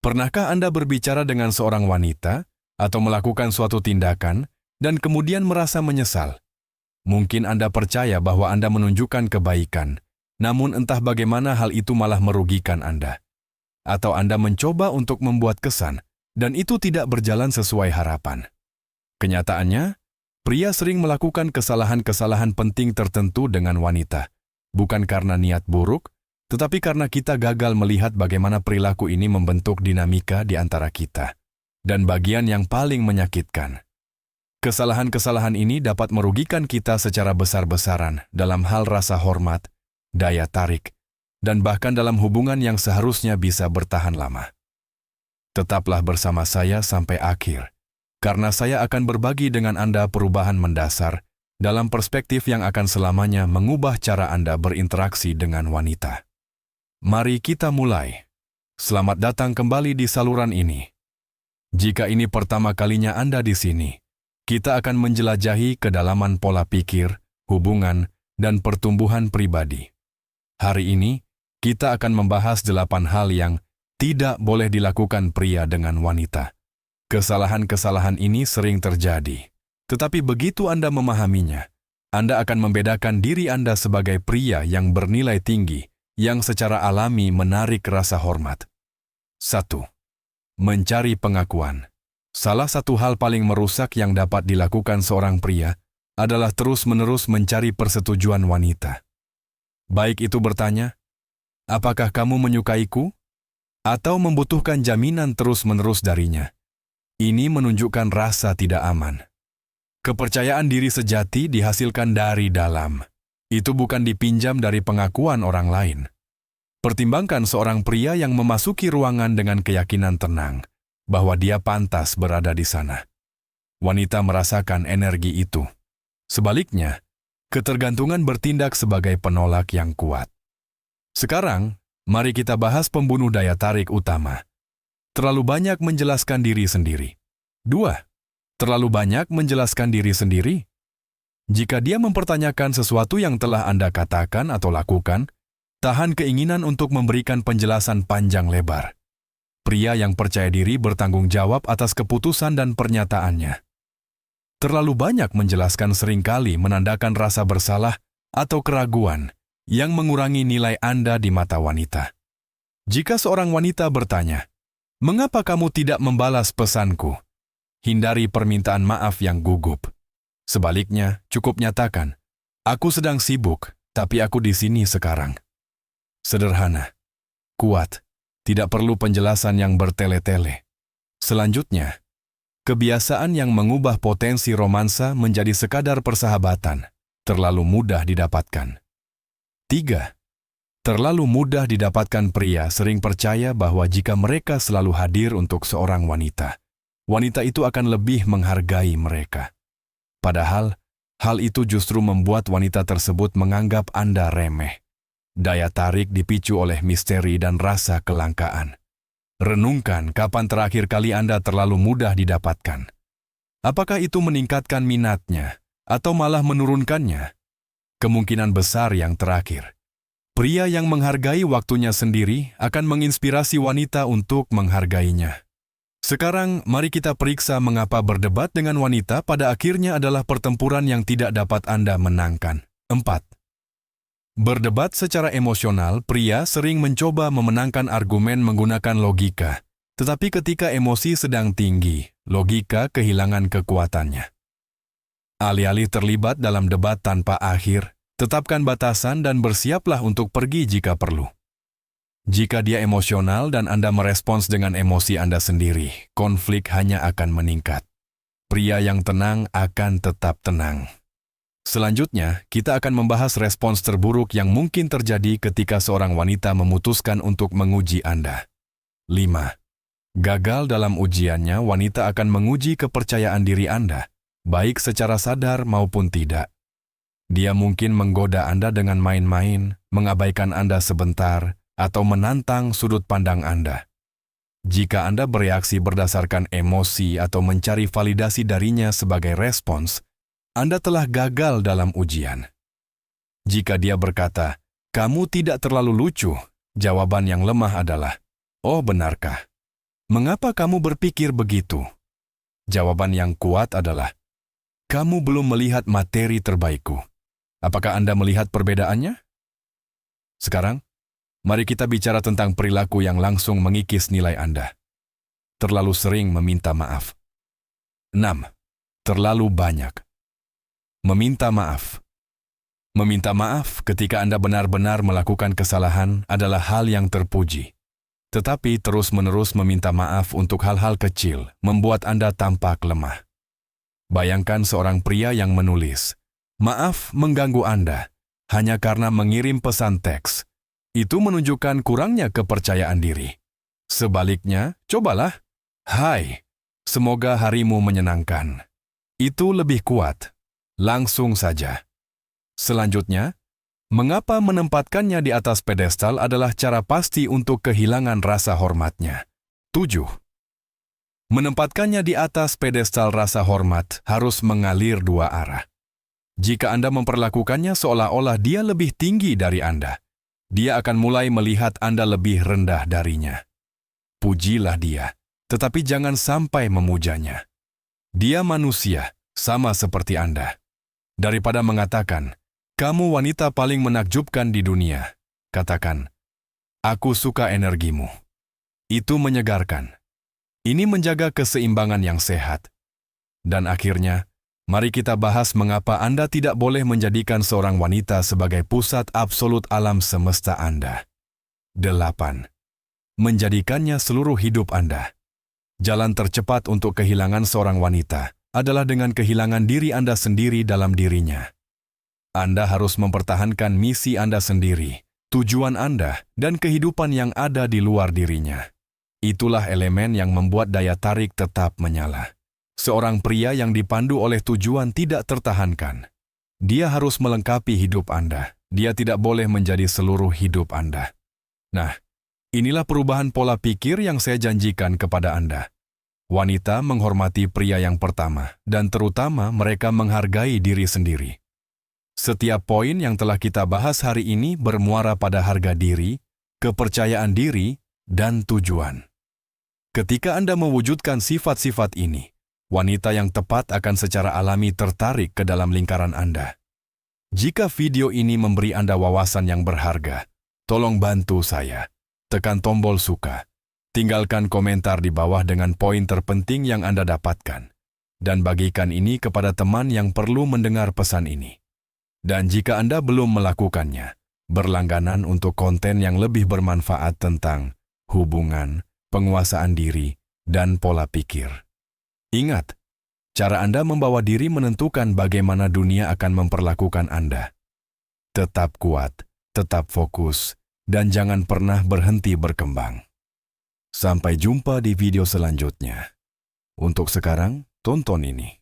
Pernahkah Anda berbicara dengan seorang wanita atau melakukan suatu tindakan dan kemudian merasa menyesal? Mungkin Anda percaya bahwa Anda menunjukkan kebaikan, namun entah bagaimana hal itu malah merugikan Anda. Atau Anda mencoba untuk membuat kesan, dan itu tidak berjalan sesuai harapan. Kenyataannya, pria sering melakukan kesalahan-kesalahan penting tertentu dengan wanita, bukan karena niat buruk, tetapi karena kita gagal melihat bagaimana perilaku ini membentuk dinamika di antara kita. Dan bagian yang paling menyakitkan, kesalahan-kesalahan ini dapat merugikan kita secara besar-besaran dalam hal rasa hormat, daya tarik, dan bahkan dalam hubungan yang seharusnya bisa bertahan lama. Tetaplah bersama saya sampai akhir, karena saya akan berbagi dengan Anda perubahan mendasar dalam perspektif yang akan selamanya mengubah cara Anda berinteraksi dengan wanita. Mari kita mulai. Selamat datang kembali di saluran ini. Jika ini pertama kalinya Anda di sini, kita akan menjelajahi kedalaman pola pikir, hubungan, dan pertumbuhan pribadi. Hari ini, kita akan membahas 8 hal yang tidak boleh dilakukan pria dengan wanita. Kesalahan-kesalahan ini sering terjadi, tetapi begitu Anda memahaminya, Anda akan membedakan diri Anda sebagai pria yang bernilai tinggi, yang secara alami menarik rasa hormat. 1. Mencari pengakuan. Salah satu hal paling merusak yang dapat dilakukan seorang pria adalah terus-menerus mencari persetujuan wanita. Baik itu bertanya, "Apakah kamu menyukaiku?" Atau membutuhkan jaminan terus-menerus darinya. Ini menunjukkan rasa tidak aman. Kepercayaan diri sejati dihasilkan dari dalam. Itu bukan dipinjam dari pengakuan orang lain. Pertimbangkan seorang pria yang memasuki ruangan dengan keyakinan tenang bahwa dia pantas berada di sana. Wanita merasakan energi itu. Sebaliknya, ketergantungan bertindak sebagai penolak yang kuat. Sekarang, mari kita bahas pembunuh daya tarik utama. Terlalu banyak menjelaskan diri sendiri. 2. Terlalu banyak menjelaskan diri sendiri. Jika dia mempertanyakan sesuatu yang telah Anda katakan atau lakukan, tahan keinginan untuk memberikan penjelasan panjang lebar. Pria yang percaya diri bertanggung jawab atas keputusan dan pernyataannya. Terlalu banyak menjelaskan seringkali menandakan rasa bersalah atau keraguan yang mengurangi nilai Anda di mata wanita. Jika seorang wanita bertanya, "Mengapa kamu tidak membalas pesanku?" Hindari permintaan maaf yang gugup. Sebaliknya, cukup nyatakan, "Aku sedang sibuk, tapi aku di sini sekarang." Sederhana, kuat, tidak perlu penjelasan yang bertele-tele. Selanjutnya, kebiasaan yang mengubah potensi romansa menjadi sekadar persahabatan, terlalu mudah didapatkan. 3. Terlalu mudah didapatkan. Pria sering percaya bahwa jika mereka selalu hadir untuk seorang wanita, wanita itu akan lebih menghargai mereka. Padahal, hal itu justru membuat wanita tersebut menganggap Anda remeh. Daya tarik dipicu oleh misteri dan rasa kelangkaan. Renungkan kapan terakhir kali Anda terlalu mudah didapatkan. Apakah itu meningkatkan minatnya atau malah menurunkannya? Kemungkinan besar yang terakhir. Pria yang menghargai waktunya sendiri akan menginspirasi wanita untuk menghargainya. Sekarang, mari kita periksa mengapa berdebat dengan wanita pada akhirnya adalah pertempuran yang tidak dapat Anda menangkan. 4. Berdebat secara emosional. Pria sering mencoba memenangkan argumen menggunakan logika, tetapi ketika emosi sedang tinggi, logika kehilangan kekuatannya. Alih-alih terlibat dalam debat tanpa akhir, tetapkan batasan dan bersiaplah untuk pergi jika perlu. Jika dia emosional dan Anda merespons dengan emosi Anda sendiri, konflik hanya akan meningkat. Pria yang tenang akan tetap tenang. Selanjutnya, kita akan membahas respons terburuk yang mungkin terjadi ketika seorang wanita memutuskan untuk menguji Anda. 5. Gagal dalam ujiannya. Wanita akan menguji kepercayaan diri Anda, baik secara sadar maupun tidak. Dia mungkin menggoda Anda dengan main-main, mengabaikan Anda sebentar, atau menantang sudut pandang Anda. Jika Anda bereaksi berdasarkan emosi atau mencari validasi darinya sebagai respons, Anda telah gagal dalam ujian. Jika dia berkata, "Kamu tidak terlalu lucu," jawaban yang lemah adalah, "Oh, benarkah?" Mengapa kamu berpikir begitu? Jawaban yang kuat adalah, kamu belum melihat materi terbaikku. Apakah Anda melihat perbedaannya? Sekarang, mari kita bicara tentang perilaku yang langsung mengikis nilai Anda. Terlalu sering meminta maaf. 6. Terlalu banyak. Meminta maaf. Meminta maaf ketika Anda benar-benar melakukan kesalahan adalah hal yang terpuji. Tetapi terus-menerus meminta maaf untuk hal-hal kecil membuat Anda tampak lemah. Bayangkan seorang pria yang menulis, "Maaf mengganggu Anda," hanya karena mengirim pesan teks. Itu menunjukkan kurangnya kepercayaan diri. Sebaliknya, cobalah, "Hai, semoga harimu menyenangkan." Itu lebih kuat. Langsung saja. Selanjutnya, mengapa menempatkannya di atas pedestal adalah cara pasti untuk kehilangan rasa hormatnya. 7. Menempatkannya di atas pedestal rasa hormat harus mengalir dua arah. Jika Anda memperlakukannya seolah-olah dia lebih tinggi dari Anda, dia akan mulai melihat Anda lebih rendah darinya. Pujilah dia, tetapi jangan sampai memujanya. Dia manusia, sama seperti Anda. Daripada mengatakan, "Kamu wanita paling menakjubkan di dunia," katakan, "Aku suka energimu." Itu menyegarkan. Ini menjaga keseimbangan yang sehat. Dan akhirnya, mari kita bahas mengapa Anda tidak boleh menjadikan seorang wanita sebagai pusat absolut alam semesta Anda. 8. Menjadikannya seluruh hidup Anda. Jalan tercepat untuk kehilangan seorang wanita adalah dengan kehilangan diri Anda sendiri dalam dirinya. Anda harus mempertahankan misi Anda sendiri, tujuan Anda, dan kehidupan yang ada di luar dirinya. Itulah elemen yang membuat daya tarik tetap menyala. Seorang pria yang dipandu oleh tujuan tidak tertahankan. Dia harus melengkapi hidup Anda. Dia tidak boleh menjadi seluruh hidup Anda. Nah, inilah perubahan pola pikir yang saya janjikan kepada Anda. Wanita menghormati pria yang pertama, dan terutama mereka menghargai diri sendiri. Setiap poin yang telah kita bahas hari ini bermuara pada harga diri, kepercayaan diri, dan tujuan. Ketika Anda mewujudkan sifat-sifat ini, wanita yang tepat akan secara alami tertarik ke dalam lingkaran Anda. Jika video ini memberi Anda wawasan yang berharga, tolong bantu saya. Tekan tombol suka. Tinggalkan komentar di bawah dengan poin terpenting yang Anda dapatkan. Dan bagikan ini kepada teman yang perlu mendengar pesan ini. Dan jika Anda belum melakukannya, berlangganan untuk konten yang lebih bermanfaat tentang hubungan, penguasaan diri, dan pola pikir. Ingat, cara Anda membawa diri menentukan bagaimana dunia akan memperlakukan Anda. Tetap kuat, tetap fokus, dan jangan pernah berhenti berkembang. Sampai jumpa di video selanjutnya. Untuk sekarang, tonton ini.